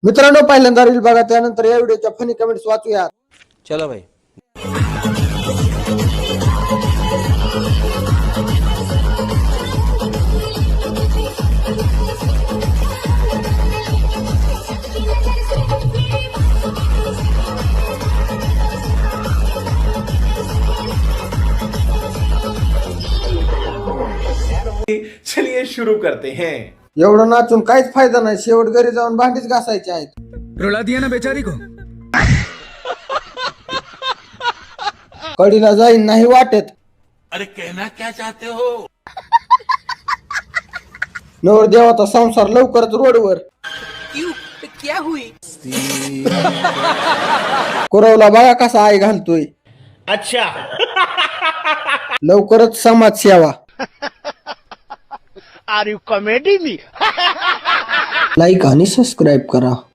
मित्रांनो, पहिल्यांदा रील बघा, त्यानंतर या व्हिडिओच्या फनी कमेंट्स वाचूया. चलो भाई. चलिए शुरू करते हैं. एवढं नाचून काहीच फायदा नाही, शेवट घरी जाऊन भांडीच घासायची आहेत. रुला दिया ना बेचारी को. कडीला जाईन नाही वाटत. अरे कहना क्या चाहते हो? नवर देवाचा संसार लवकरच रोडवर. क्या हुई? कुरवला बघा कसा आई घालतोय. अच्छा. लवकरच समाज सेवा. Are you comedy me? Like आणि सबस्क्राईब करा.